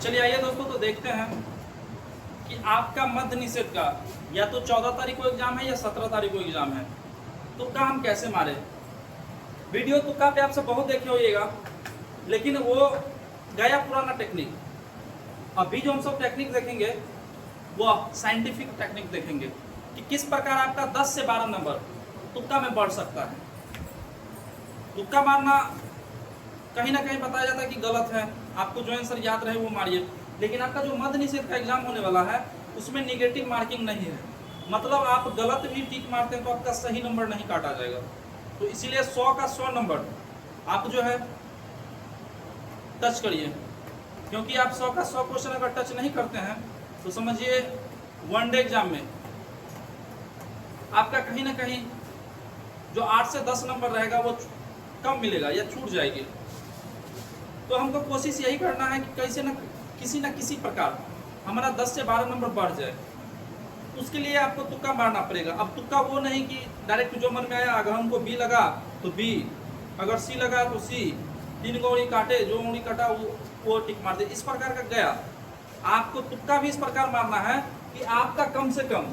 चलिए आइए दोस्तों, तो देखते हैं कि आपका मध्य निषेध का या तो 14 तारीख को एग्जाम है या 17 तारीख को एग्जाम है, तुक्का हम कैसे मारे। वीडियो तुक्का पे आप सब बहुत देखे होइएगा, लेकिन वो गया पुराना टेक्निक। अभी जो हम सब टेक्निक देखेंगे वो साइंटिफिक टेक्निक देखेंगे कि किस प्रकार आपका 10 से 12 नंबर तुक्का में बढ़ सकता है। तुक्का मारना कहीं ना कहीं बताया जाता है कि गलत है, आपको जो आंसर याद रहे वो मारिए, लेकिन आपका जो मध्य निषेध का एग्जाम होने वाला है उसमें निगेटिव मार्किंग नहीं है। मतलब आप गलत भी टिक मारते हैं तो आपका सही नंबर नहीं काटा जाएगा। तो इसीलिए 100 का 100 नंबर आप जो है टच करिए, क्योंकि आप 100 का 100 क्वेश्चन अगर टच नहीं करते हैं तो समझिए वनडे एग्जाम में आपका कहीं ना कहीं जो 8 से 10 नंबर रहेगा वो कम मिलेगा या छूट जाएगी। तो हमको कोशिश यही करना है कि कैसे न किसी प्रकार हमारा 10 से 12 नंबर बढ़ जाए। उसके लिए आपको तुक्का मारना पड़ेगा। अब तुक्का वो नहीं कि डायरेक्ट जो मन में आया, अगर हमको बी लगा तो बी, अगर सी लगा तो सी, 3 उंगली काटे, जो उंगली काटा वो टिक मार दे, इस प्रकार का गया। आपको तुक्का भी इस प्रकार मारना है कि आपका कम से कम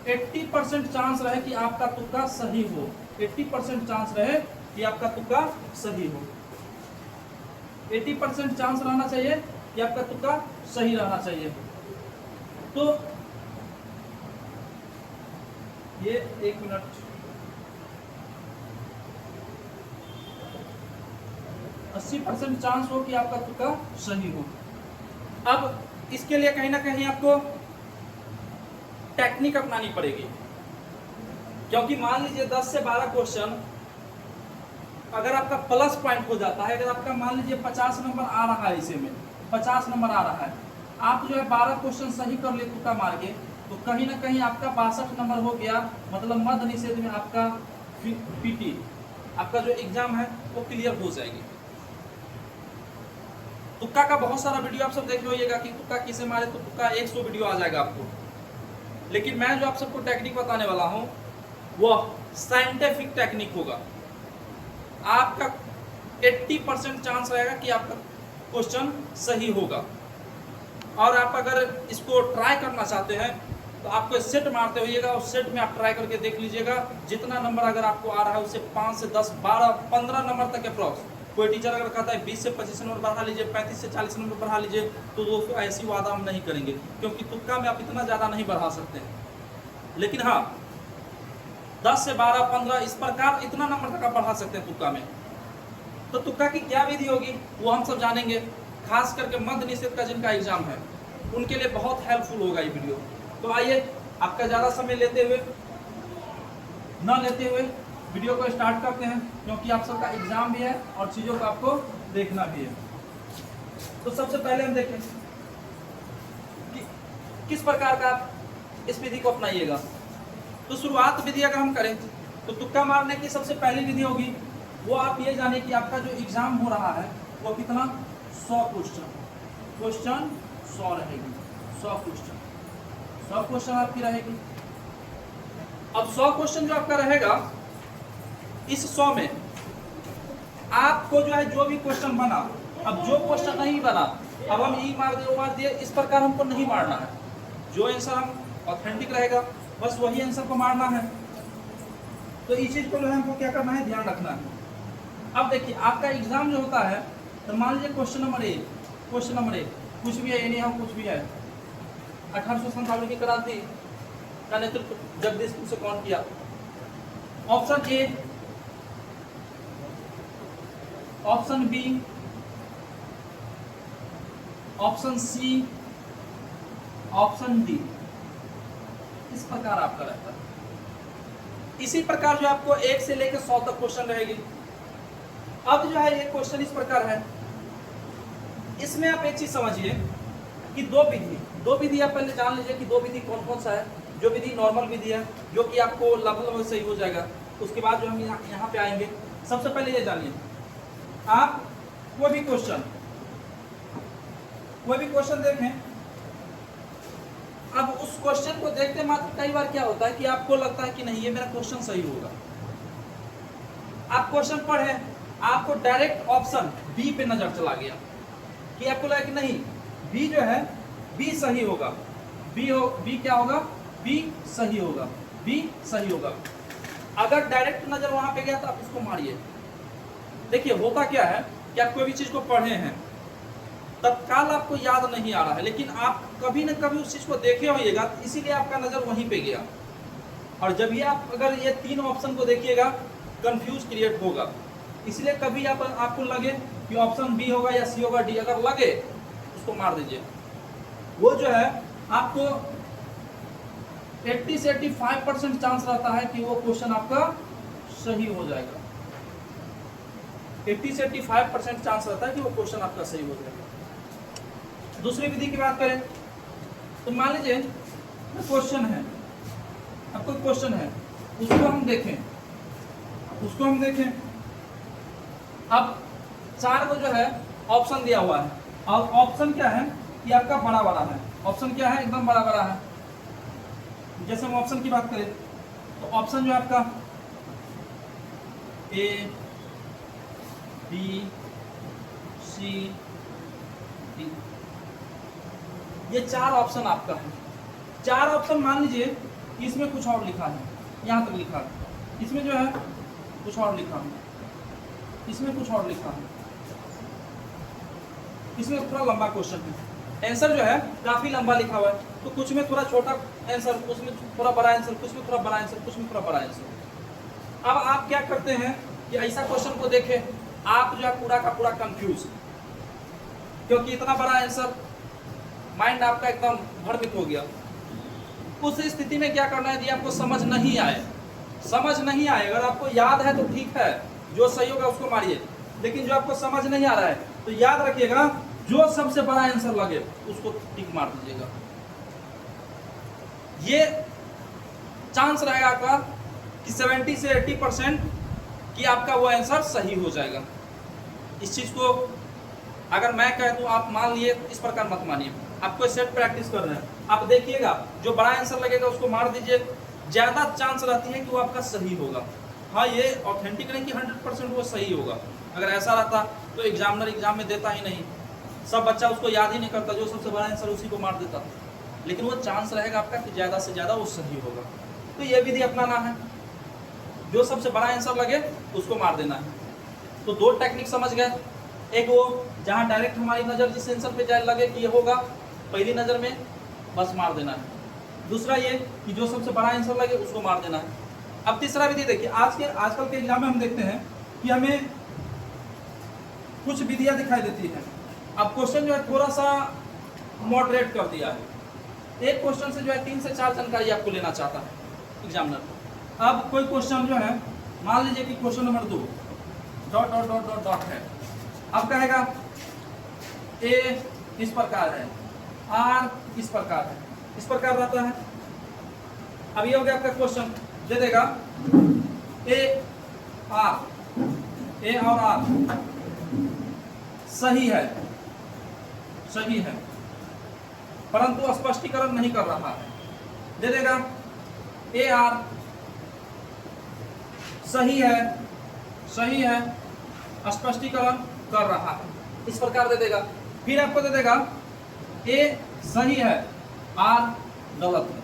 80% चांस रहे कि आपका तुक्का सही हो। 80% चांस रहे कि आपका तुक्का सही हो। 80% चांस रहना चाहिए कि आपका तुक्का सही रहना चाहिए। तो ये 1 मिनट, 80% चांस हो कि आपका तुक्का सही हो। अब इसके लिए कहीं ना कहीं आपको टेक्निक अपनानी पड़ेगी, क्योंकि मान लीजिए 10 से 12 क्वेश्चन अगर आपका प्लस पॉइंट हो जाता है, अगर आपका मान लीजिए 50 नंबर आ रहा है, इसे में 50 नंबर आ रहा है, आप जो है 12 क्वेश्चन सही कर ले तुक्का मार के, तो कहीं ना कहीं आपका 62 नंबर हो गया। मतलब मध्य निषेध में आपका पीटी, आपका जो एग्जाम है वो क्लियर हो जाएगी। तुक्का का बहुत सारा वीडियो आप सब देख होइएगा कि तुक्का किसे मारे, तो तुक्का 100 वीडियो आ जाएगा आपको। लेकिन मैं जो आप सबको टेक्निक बताने वाला हूँ वो साइंटिफिक टेक्निक होगा। आपका 80% चांस रहेगा कि आपका क्वेश्चन सही होगा। और आप अगर इसको ट्राई करना चाहते हैं तो आपको सेट मारते होइएगा, और सेट में आप ट्राई करके देख लीजिएगा। जितना नंबर अगर आपको आ रहा है उससे 5 से 10, 12, 15 नंबर तक अप्रॉक्स। कोई टीचर अगर कहता है 20 से 25 नंबर बढ़ा लीजिए, 35 से 40 नंबर बढ़ा लीजिए, तो दोस्तों ऐसी वादा हम नहीं करेंगे, क्योंकि तुक्का में आप इतना ज़्यादा नहीं बढ़ा सकते हैं। लेकिन हाँ, 10 से 12, 15 इस प्रकार इतना नंबर तक आप बढ़ा सकते हैं तुक्का में। तो तुक्का की क्या विधि होगी वो हम सब जानेंगे। खास करके मध्य निषेध का जिनका एग्जाम है उनके लिए बहुत हेल्पफुल होगा ये वीडियो। तो आइए, आपका ज़्यादा समय लेते हुए न लेते हुए वीडियो को स्टार्ट करते हैं, क्योंकि आप सबका एग्जाम भी है और चीज़ों को आपको देखना भी है। तो सबसे पहले हम देखें कि किस प्रकार का आप इस विधि को अपनाइएगा। तो शुरुआत विधि अगर हम करें तो तुक्का मारने की सबसे पहली विधि होगी वो आप ये जाने कि आपका जो एग्जाम हो रहा है वो कितना 100 क्वेश्चन 100 रहेगी। 100 क्वेश्चन आपकी रहेगी। अब 100 क्वेश्चन जो आपका रहेगा, इस 100 में आपको जो है जो भी क्वेश्चन बना, अब जो क्वेश्चन नहीं बना, अब हम ई मार दिए वो मार दिए, इस प्रकार हमको नहीं मारना है। जो आंसर हम ऑथेंटिक रहेगा बस वही आंसर को मारना है। तो इस चीज को जो है हमको क्या करना है, ध्यान रखना है। अब देखिए, आपका एग्जाम जो होता है तो मान लीजिए क्वेश्चन नंबर ए कुछ भी है, यानी हम कुछ भी है। 1897 की क्रांति का नेतृत्व जगदीशपुर से कौन किया? Option A, option B, option C, option D. इस प्रकार आपका रहता है। इसी प्रकार जो आपको 1 से लेकर 100 तक क्वेश्चन रहेगी। अब जो है ये क्वेश्चन इस प्रकार है, इसमें आप एक चीज समझिए कि दो विधि आप पहले जान लीजिए कि दो विधि कौन कौन सा है। जो विधि नॉर्मल विधि है जो कि आपको लगभग सही हो जाएगा, उसके बाद जो हम यहाँ पे आएंगे। सबसे पहले ये जानिए, आप कोई भी क्वेश्चन देखें, अब उस क्वेश्चन को देखते मात्र कई बार क्या होता है कि आपको लगता है कि नहीं ये मेरा क्वेश्चन सही होगा। आप क्वेश्चन पढ़े, आपको डायरेक्ट ऑप्शन बी पे नजर चला गया कि आपको लगा कि नहीं बी जो है बी सही होगा, बी क्या होगा, बी सही होगा, बी सही होगा। अगर डायरेक्ट नजर वहां पे गया तो आप उसको मारिए। देखिए होता क्या है कि आप कोई भी चीज को पढ़े हैं, तत्काल आपको याद नहीं आ रहा है, लेकिन आप कभी न कभी उस चीज को देखे होइएगा, इसीलिए आपका नजर वहीं पे गया। और जब ये आप अगर ये तीन ऑप्शन को देखिएगा, कंफ्यूज क्रिएट होगा। इसलिए कभी आपको लगे कि ऑप्शन बी होगा या सी होगा, डी, अगर लगे उसको मार दीजिए। वो जो है आपको 80 से 85% चांस रहता है कि वो क्वेश्चन आपका सही हो जाएगा। 80 से 85% चांस रहता है कि वो क्वेश्चन आपका सही हो जाएगा। दूसरी विधि की बात करें तो मान लीजिए क्वेश्चन है, अब कोई क्वेश्चन है, उसको हम देखें। अब चार को जो है ऑप्शन दिया हुआ है, और ऑप्शन क्या है कि आपका बड़ा बड़ा है। ऑप्शन क्या है, एकदम बड़ा बड़ा है। जैसे हम ऑप्शन की बात करें तो ऑप्शन जो है आपका ए, बी, सी, डी, ये चार ऑप्शन आपका है। चार ऑप्शन मान लीजिए कि इसमें कुछ और लिखा है, यहाँ तक लिखा है, इसमें जो है कुछ और लिखा है, इसमें कुछ और लिखा है, इसमें थोड़ा लंबा क्वेश्चन है, आंसर जो है काफी लंबा लिखा हुआ है, तो कुछ में थोड़ा छोटा आंसर, उसमें थोड़ा बड़ा आंसर, कुछ में थोड़ा बड़ा आंसर, कुछ में थोड़ा बड़ा आंसर। अब आप क्या करते हैं कि ऐसा क्वेश्चन को देखें, आप जो है पूरा का पूरा कंफ्यूज, क्योंकि इतना बड़ा आंसर, माइंड आपका एकदम भ्रमित हो गया। उस स्थिति में क्या करना है, यदि आपको समझ नहीं आए, अगर आपको याद है तो ठीक है, जो सही होगा उसको मारिए, लेकिन जो आपको समझ नहीं आ रहा है तो याद रखिएगा, जो सबसे बड़ा आंसर लगे उसको टिक मार दीजिएगा। ये चांस रहेगा आपका कि 70 से 80% कि आपका वो आंसर सही हो जाएगा। इस चीज को अगर मैं कह दूं, आप मान लिए, इस प्रकार मत मानिए। आपको सेट प्रैक्टिस कर रहे हैं, आप देखिएगा जो बड़ा आंसर लगेगा उसको मार दीजिए, ज्यादा चांस रहती है कि वो आपका सही होगा। हाँ, ये ऑथेंटिक नहीं कि 100% वो सही होगा। अगर ऐसा रहता तो एग्जामिनर एग्जाम में देता ही नहीं, सब बच्चा उसको याद ही नहीं करता, जो सबसे बड़ा आंसर उसी को मार देता। लेकिन वो चांस रहेगा आपका कि ज्यादा से ज्यादा वो सही होगा। तो ये विधि अपनाना है, जो सबसे बड़ा आंसर लगे उसको मार देना है। तो दो टेक्निक समझ गए, एक वो जहाँ डायरेक्ट हमारी नजर जिस आंसर पे जाए लगे कि ये होगा, पहली नजर में बस मार देना है। दूसरा ये कि जो सबसे बड़ा आंसर लगे उसको मार देना है। अब तीसरा विधि देखिए, आजकल के एग्जाम में हम देखते हैं कि हमें कुछ विधियां दिखाई देती हैं। अब क्वेश्चन जो है थोड़ा सा मॉडरेट कर दिया है, एक क्वेश्चन से जो है 3 से 4 जानकारी आपको लेना चाहता है एग्जामिनर। अब कोई क्वेश्चन जो है, मान लीजिए कि क्वेश्चन नंबर 2 ... है। अब कहेगा ए इस प्रकार है, आर इस प्रकार है, इस प्रकार रहता है। अब ये हो गया आपका क्वेश्चन, दे देगा ए और आर सही है, परंतु स्पष्टीकरण नहीं कर रहा है। दे देगा ए आर सही है, स्पष्टीकरण कर रहा है, इस प्रकार दे देगा। फिर आपको दे देगा ए सही है, आर गलत है।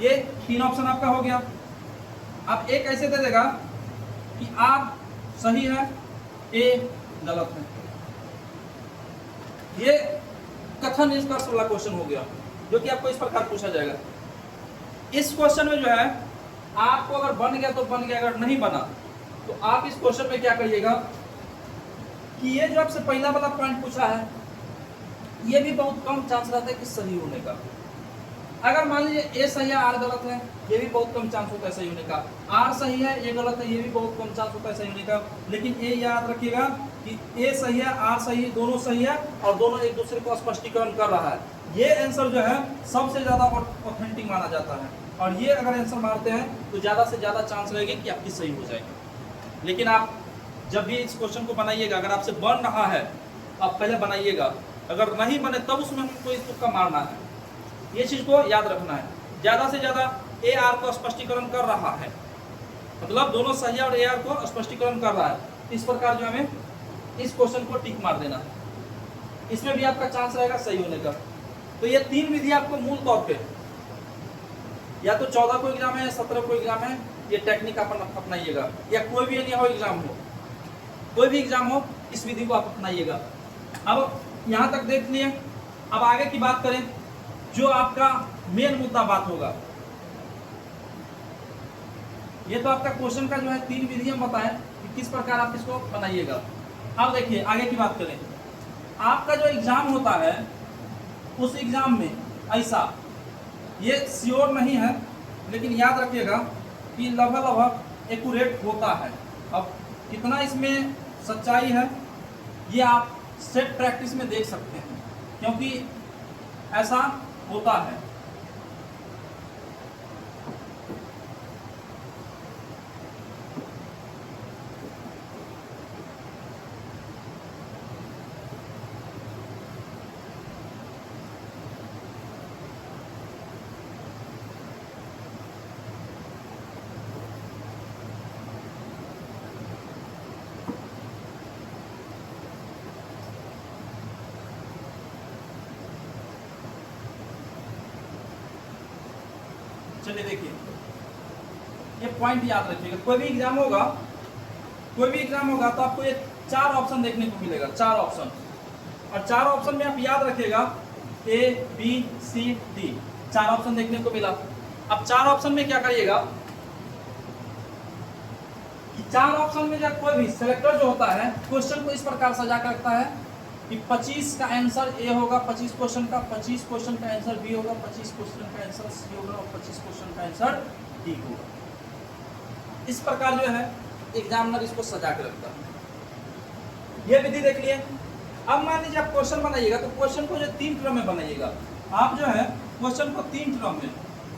ये 3 ऑप्शन आपका हो गया। अब एक ऐसे दे देगा कि आर सही है, ए गलत है। ये कथन निष्कर्ष वाला क्वेश्चन हो गया, जो कि आपको इस प्रकार पूछा जाएगा। इस क्वेश्चन में जो है आपको अगर बन गया तो बन गया, अगर नहीं बना तो आप इस क्वेश्चन में क्या करिएगा कि ये जो आपसे पहला वाला पॉइंट पूछा है, ये भी बहुत कम चांस रहता है कि सही होने का। अगर मान लीजिए ए सही है, आर गलत है, ये भी बहुत कम चांस होता है सही होने का। आर सही है, ये गलत है, ये भी बहुत कम चांस होता है सही होने का। लेकिन ये याद रखिएगा कि ए सही है, आर सही है, दोनों सही है, और दोनों एक दूसरे को स्पष्टीकरण कर रहा है। ये आंसर जो है सबसे ज्यादा ऑथेंटिक माना जाता है, और ये अगर आंसर मारते हैं तो ज्यादा से ज्यादा चांस रहेगी कि आपकी सही हो जाएगी। लेकिन आप जब भी इस क्वेश्चन को बनाइएगा, अगर आपसे बन रहा है आप पहले बनाइएगा, अगर नहीं बने तब उसमें हमको इस तुक्का मारना है। ये चीज को याद रखना है। ज्यादा से ज्यादा ए आर को स्पष्टीकरण कर रहा है, मतलब दोनों सही और ए आर को स्पष्टीकरण कर रहा है। इस प्रकार जो हमें इस क्वेश्चन को टिक मार देना है। इसमें भी आपका चांस रहेगा सही होने का। तो ये 3 विधि आपको मूल तौर पे, या तो 14 को एग्जाम है या 17 को एग्जाम है, ये टेक्निक आप अपनाइएगा, या कोई भी नहीं हो एग्जाम हो, कोई भी एग्जाम हो, इस विधि को आप अपनाइएगा। अब यहाँ तक देख लिए। अब आगे की बात करें, जो आपका मेन मुद्दा बात होगा, ये तो आपका क्वेश्चन का जो है 3 विधियां बताएं कि किस प्रकार आप इसको बनाइएगा। अब देखिए आगे की बात करें, आपका जो एग्जाम होता है उस एग्जाम में ऐसा, ये श्योर नहीं है लेकिन याद रखिएगा कि लगभग एक्यूरेट होता है। अब कितना इसमें सच्चाई है ये आप सेट प्रैक्टिस में देख सकते हैं, क्योंकि ऐसा होता है। चलिए देखिए, ये पॉइंट याद रखिएगा, कोई भी एग्जाम होगा तो आपको ये 4 ऑप्शन देखने को मिलेगा, 4 ऑप्शन। और 4 ऑप्शन में आप याद रखिएगा A, B, C, D, 4 option देखने को मिला। अब 4 ऑप्शन में क्या करिएगा कि 4 ऑप्शन में जब कोई भी सिलेक्टर जो होता है क्वेश्चन को इस प्रकार सजा कर रखता है कि 25 का आंसर ए होगा, 25 क्वेश्चन का, 25 क्वेश्चन का आंसर बी होगा, 25 क्वेश्चन का आंसर सी होगा और 25 क्वेश्चन का आंसर डी होगा। इस प्रकार जो है एग्जामिनर इसको सजा के रखता है। ये विधि देख लिए। अब मान लीजिए आप क्वेश्चन बनाइएगा तो क्वेश्चन को जो 3 क्रम में बनाइएगा। आप जो है क्वेश्चन को 3 क्रम में,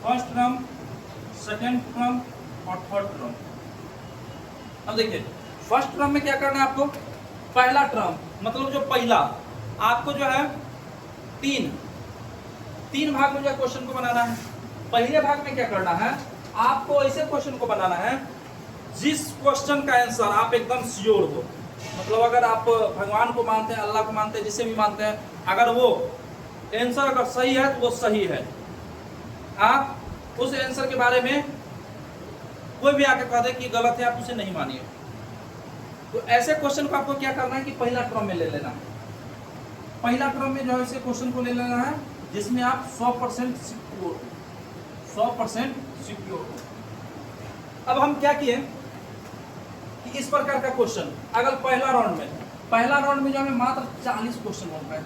फर्स्ट क्रम, सेकेंड क्रम और थर्ड क्रम। अब देखिए फर्स्ट क्रम में क्या करना है आपको, पहला टर्म मतलब जो पहला, आपको जो है तीन भाग में जो है क्वेश्चन को बनाना है। पहले भाग में क्या करना है, आपको ऐसे क्वेश्चन को बनाना है जिस क्वेश्चन का आंसर आप एकदम श्योर हो। मतलब अगर आप भगवान को मानते हैं, अल्लाह को मानते हैं, जिसे भी मानते हैं, अगर वो आंसर अगर सही है तो वो सही है। आप उस आंसर के बारे में कोई भी आके कह दे कि गलत है, आप उसे नहीं मानिए। तो ऐसे क्वेश्चन को आपको क्या करना है कि पहला क्रम में ले लेना है। पहला क्रम में जो है ऐसे क्वेश्चन को ले लेना है जिसमें आप 100% सिक्योर हो, 100% सिक्योर हो। अब हम क्या किए कि इस प्रकार का क्वेश्चन, अगर पहला राउंड में जो हमें मात्र 40 क्वेश्चन होता है,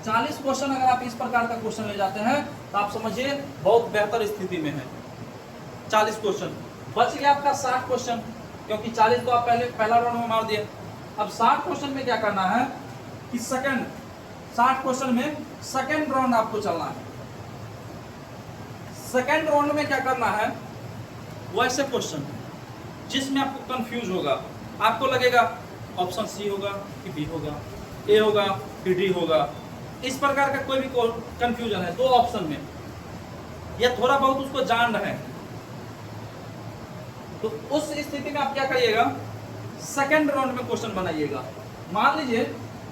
40 क्वेश्चन अगर आप इस प्रकार का क्वेश्चन ले जाते हैं तो आप समझिए बहुत बेहतर स्थिति में है। 40 क्वेश्चन बच गया आपका 60 क्वेश्चन, क्योंकि 40 तो आप पहला राउंड में मार दिए। अब 60 क्वेश्चन में क्या करना है कि 60 क्वेश्चन में सेकंड राउंड आपको चलना है। सेकंड राउंड में क्या करना है, वैसे क्वेश्चन जिसमें आपको कंफ्यूज होगा, आपको लगेगा ऑप्शन सी होगा कि बी होगा, ए होगा कि डी होगा, इस प्रकार का कोई भी कंफ्यूजन है 2 ऑप्शन में, या थोड़ा बहुत उसको जान रहे हैं, तो उस स्थिति में आप क्या करिएगा, सेकंड राउंड में क्वेश्चन बनाइएगा। मान लीजिए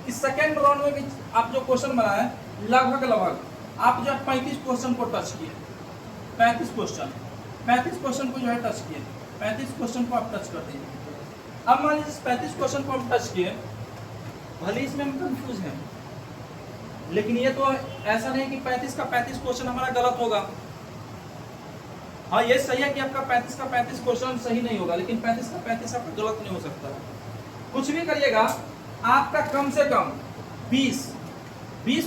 कि सेकंड राउंड में भी आप जो क्वेश्चन बनाए लगभग आप जो 35 क्वेश्चन को टच किए, 35 क्वेश्चन को जो है टच किए, 35 क्वेश्चन को आप टच कर दीजिए। अब मान लीजिए 35 क्वेश्चन को हम टच किए, भले इसमें हम कंफ्यूज हैं, लेकिन ये तो ऐसा नहीं कि 35 का 35 क्वेश्चन हमारा गलत होगा। हाँ ये सही है कि आपका 35 का 35 क्वेश्चन सही नहीं होगा, लेकिन 35 का 35 आपका गलत नहीं हो सकता। कुछ भी करिएगा आपका कम से कम 20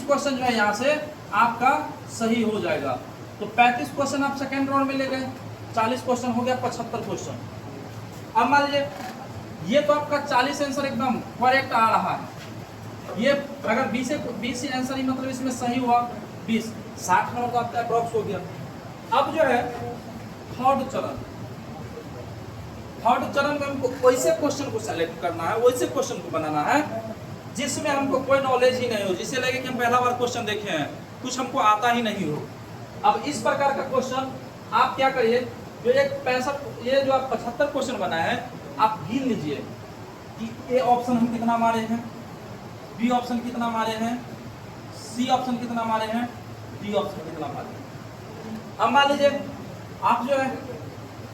क्वेश्चन जो है यहाँ से आपका सही हो जाएगा। तो 35 क्वेश्चन आप सेकेंड राउंड में ले गए, 40 क्वेश्चन हो गया 75 क्वेश्चन। अब मान लीजिए ये तो आपका 40 आंसर एकदम करेक्ट आ रहा है, ये अगर 20 आंसर ही मतलब इसमें सही हुआ 20, 60 नंबर तो आपका अप्रॉक्स हो गया। अब जो है थर्ड चरण में हमको वैसे क्वेश्चन को सेलेक्ट करना है, वैसे क्वेश्चन को बनाना है जिसमें हमको कोई नॉलेज ही नहीं हो, जिससे लगे कि हम पहला बार क्वेश्चन देखे हैं, कुछ हमको आता ही नहीं हो। अब इस प्रकार का क्वेश्चन आप क्या करिए, जो एक 65 ये जो आप 75 क्वेश्चन बनाए हैं आप गिन लीजिए कि ए ऑप्शन हम कितना मारे हैं, बी ऑप्शन कितना मारे हैं, सी ऑप्शन कितना मारे हैं, डी ऑप्शन कितना मारे हैं। अब मान लीजिए आप जो है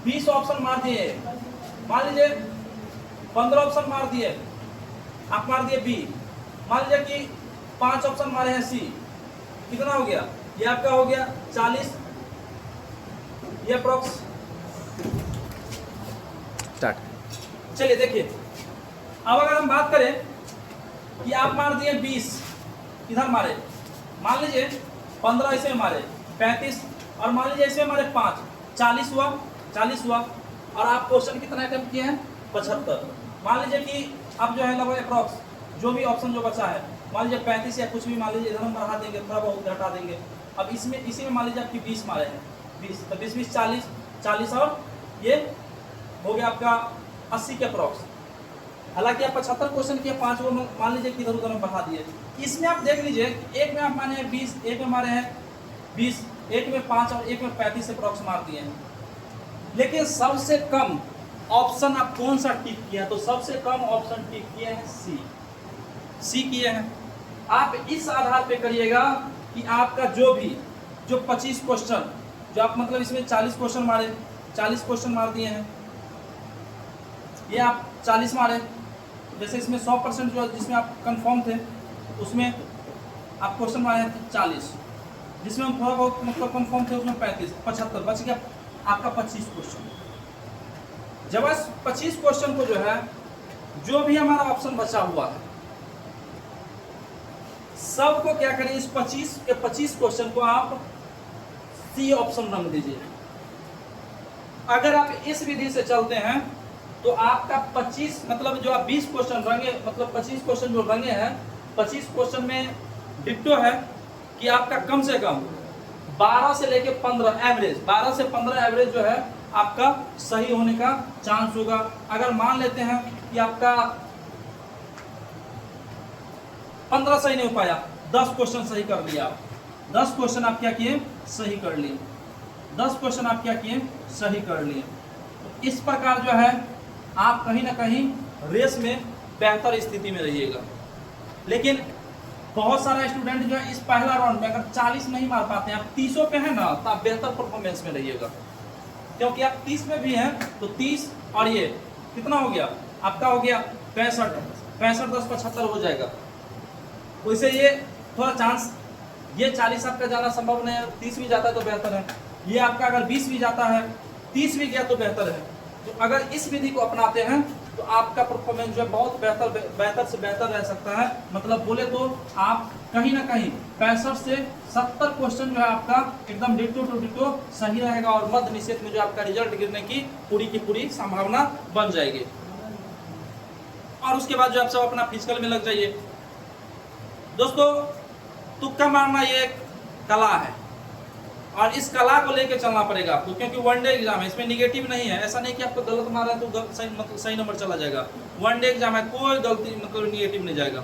20 ऑप्शन मार दिए, मान लीजिए 15 ऑप्शन मार दिए, आप मार दिए बी, मान लीजिए कि 5 ऑप्शन मारे हैं सी, कितना हो गया, ये आपका हो गया 40, ये अप्रोक्स। स्टार्ट। चलिए देखिए, अब अगर हम बात करें कि आप मार दिए 20, इधर मारे, मान लीजिए 15 इसमें मारे, 35, और मान लीजिए इसमें मारे 5, 40 हुआ, 40 हुआ, और आप क्वेश्चन कितना अटेम्प्ट किए हैं, 75। मान लीजिए कि अब जो है लगभग अप्रोक्स जो भी ऑप्शन जो बचा है, मान लीजिए 35 या कुछ भी, मान लीजिए इधर हम बढ़ा देंगे, थोड़ा बहुत घटा देंगे। अब इसमें इसी में मान लीजिए आपकी 20 मारे हैं, 20 तो 20 20 40, 40 और ये हो गया आपका 80 के अप्रोक्स। हालांकि आप 75 क्वेश्चन किए, 5 वो मान लीजिए कि इधर उधर में बढ़ा दिए। इसमें आप देख लीजिए एक में आप माने हैं 20, एक में मारे हैं 20, एक में 5 और एक में 35 अप्रोक्स मार दिए हैं। लेकिन सबसे कम ऑप्शन आप कौन सा टिक किए हैं, तो सबसे कम ऑप्शन टिक किए हैं सी किए हैं। आप इस आधार पे करिएगा कि आपका जो 25 क्वेश्चन जो आप मतलब इसमें 40 क्वेश्चन मारे, 40 क्वेश्चन मार दिए हैं, ये आप 40 मारे, जैसे इसमें 100% जो जिसमें आप कंफर्म थे उसमें आप क्वेश्चन मारे हैं 40, जिसमें हम थोड़ा बहुत मतलब कंफर्म थे उसमें 35, 75, बच गया आपका 25 क्वेश्चन। जब इस 25 क्वेश्चन को जो है, जो भी हमारा ऑप्शन बचा हुआ है, सबको क्या करिए, इस 25 के 25 क्वेश्चन को आप सी ऑप्शन रंग दीजिए। अगर आप इस विधि से चलते हैं तो आपका 25 मतलब जो आप 20 क्वेश्चन रंगे, मतलब 25 क्वेश्चन जो रंगे हैं, 25 क्वेश्चन में डिट्टो है कि आपका कम से कम 12 से लेके 15 एवरेज, 12 से 15 एवरेज जो है आपका सही होने का चांस होगा। अगर मान लेते हैं कि आपका 15 सही नहीं हो पाया, 10 क्वेश्चन सही कर लिया, 10 क्वेश्चन आप क्या किए, सही कर लिए, 10 क्वेश्चन आप क्या किए, सही कर लिए। तो इस प्रकार जो है आप कहीं ना कहीं रेस में बेहतर स्थिति में रहिएगा। लेकिन बहुत सारा स्टूडेंट जो है इस पहला राउंड में अगर 40 नहीं मार पाते हैं, आप 30 पे हैं ना, तो आप बेहतर परफॉर्मेंस में रहिएगा, क्योंकि आप 30 में भी हैं तो 30 और ये कितना हो गया आपका, हो गया 65, 65 10 75 हो जाएगा। वैसे ये थोड़ा चांस, ये 40 आपका जाना संभव नहीं है, 30 भी जाता है तो बेहतर है। ये आपका अगर 20 भी जाता है, 30 भी गया तो बेहतर है। तो अगर इस विधि को अपनाते हैं तो आपका परफॉर्मेंस जो है बहुत बेहतर से बेहतर रह सकता है। मतलब बोले तो आप कहीं ना कहीं 65 से 70 क्वेश्चन जो है आपका एकदम डिट्टो टू डिट्टो सही रहेगा, और मध्य निषेध में जो आपका रिजल्ट गिरने की पूरी संभावना बन जाएगी। और उसके बाद जो आप सब अपना फिजिकल में लग जाइए। दोस्तों, तुक्का मारना ये एक कला है, और इस कला को लेके चलना पड़ेगा आपको, क्योंकि वनडे एग्जाम है, इसमें निगेटिव नहीं है। ऐसा नहीं कि आपको गलत मारा है तो सही नंबर चला जाएगा। वनडे एग्जाम है, कोई गलती मतलब निगेटिव नहीं जाएगा।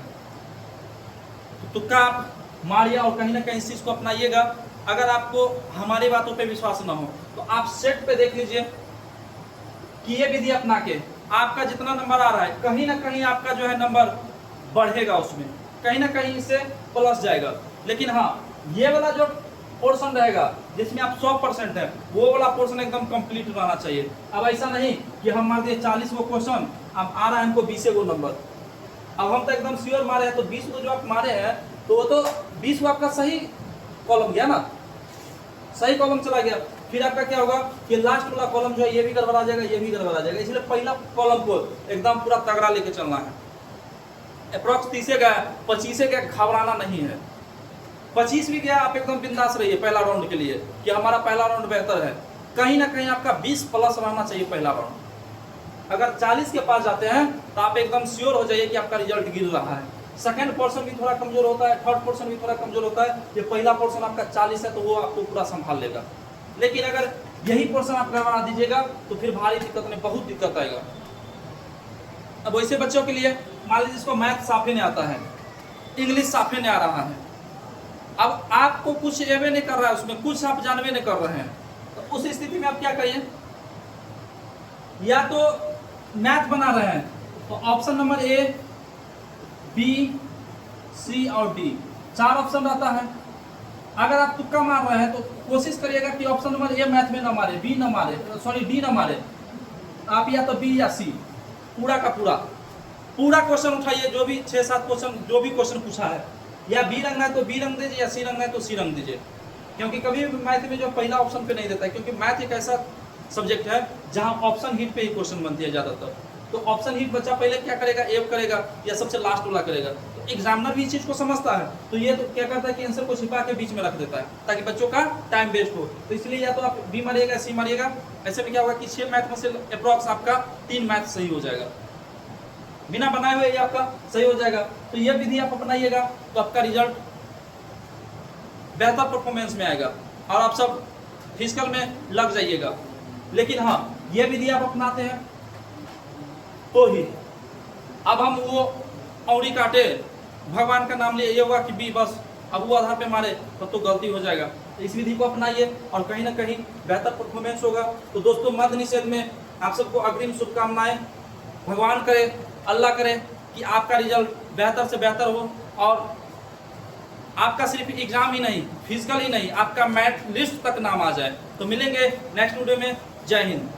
तो तुक्का आप मारिए और कहीं ना कहीं इस चीज़ को अपनाइएगा। अगर आपको हमारी बातों पे विश्वास ना हो तो आप सेट पे देख लीजिए कि ये विधि अपना के आपका जितना नंबर आ रहा है, कहीं ना कहीं आपका जो है नंबर बढ़ेगा, उसमें कहीं ना कहीं इससे प्लस जाएगा। लेकिन हाँ, ये वाला जो पोर्शन रहेगा जिसमें आप 100% है, वो वाला पोर्शन एकदम कंप्लीट रहना चाहिए। अब ऐसा नहीं कि हम मार दिए 40 वो क्वेश्चन, अब आ रहा है हमको 20 वो नंबर, अब हम तो एकदम श्योर मारे हैं, तो 20 को जो आप मारे हैं तो वो तो 20 को आपका सही कॉलम गया ना, सही कॉलम चला गया। फिर आपका क्या होगा कि लास्ट वाला कॉलम जो है ये भी गड़बड़ा जाएगा, ये भी गड़बड़ा जाएगा। इसलिए पहला कॉलम को एकदम पूरा तगड़ा लेके चलना है। अप्रॉक्स 30 गया, 25 गया, घबराना नहीं है। 25 भी गया, आप एकदम बिंदास रहिए पहला राउंड के लिए कि हमारा पहला राउंड बेहतर है। कहीं ना कहीं आपका 20 प्लस रहना चाहिए पहला राउंड। अगर 40 के पास जाते हैं तो आप एकदम श्योर हो जाइए कि आपका रिजल्ट गिर रहा है। सेकंड पोर्शन भी थोड़ा कमजोर होता है, थर्ड पोर्शन भी थोड़ा कमजोर होता है। ये पहला पोर्शन आपका 40 है तो वो आपको पूरा संभाल लेगा। लेकिन अगर यही पोर्शन आप गड़बड़ा दीजिएगा तो फिर भारी दिक्कत में बहुत दिक्कत आएगा। अब वैसे बच्चों के लिए मान लीजिए जिसको मैथ साफे नहीं आता है, इंग्लिश साफे नहीं आ रहा है, अब आपको कुछ एवे नहीं कर रहा है, उसमें कुछ आप जानवे नहीं कर रहे हैं, तो उस स्थिति में आप क्या करिए, या तो मैथ बना रहे हैं तो ऑप्शन नंबर ए, बी, सी और डी, 4 ऑप्शन रहता है। अगर आप तुक्का मार रहे हैं तो कोशिश करिएगा कि ऑप्शन नंबर ए मैथ में ना मारे, बी ना मारे, सॉरी डी ना मारे, आप या तो बी या सी, पूरा का पूरा क्वेश्चन उठाइए, जो भी 6-7 क्वेश्चन जो भी क्वेश्चन पूछा है, या बी रंगना है तो बी रंग दीजिए, या सी रंगना है तो सी रंग दीजिए। क्योंकि कभी भी मैथ में जो पहला ऑप्शन पे नहीं देता है, क्योंकि मैथ एक ऐसा सब्जेक्ट है जहां ऑप्शन हिट पे ही क्वेश्चन बनती है ज़्यादातर। तो ऑप्शन हिट बच्चा पहले क्या करेगा, ए करेगा या सबसे लास्ट वाला करेगा। तो एग्जामिनर भी इस चीज़ को समझता है, तो ये तो क्या करता है कि आंसर को छिपा के बीच में रख देता है ताकि बच्चों का टाइम वेस्ट हो। तो इसलिए या तो आप बी मारिएगा, सी मारिएगा, ऐसे में क्या होगा कि 6 मैथ में से अप्रॉक्स आपका 3 मैथ सही हो जाएगा, बिना बनाए हुए ये आपका सही हो जाएगा। तो ये विधि आप अपनाइएगा तो आपका रिजल्ट बेहतर परफॉर्मेंस में आएगा और आप सब फिजिकल में लग जाइएगा। लेकिन हाँ, ये विधि आप अपनाते हैं तो ही अब हम वो औरी काटे भगवान का नाम लिए ये होगा कि बी बस अब वो आधार पे मारे तो गलती हो जाएगा। तो इस विधि को अपनाइए और कहीं ना कहीं बेहतर परफॉर्मेंस होगा। तो दोस्तों, मध्य निषेध में आप सबको अग्रिम शुभकामनाएं। भगवान करे, अल्लाह करे कि आपका रिजल्ट बेहतर से बेहतर हो और आपका सिर्फ एग्जाम ही नहीं, फिजिकल ही नहीं, आपका मेरिट लिस्ट तक नाम आ जाए। तो मिलेंगे नेक्स्ट वीडियो में। जय हिंद।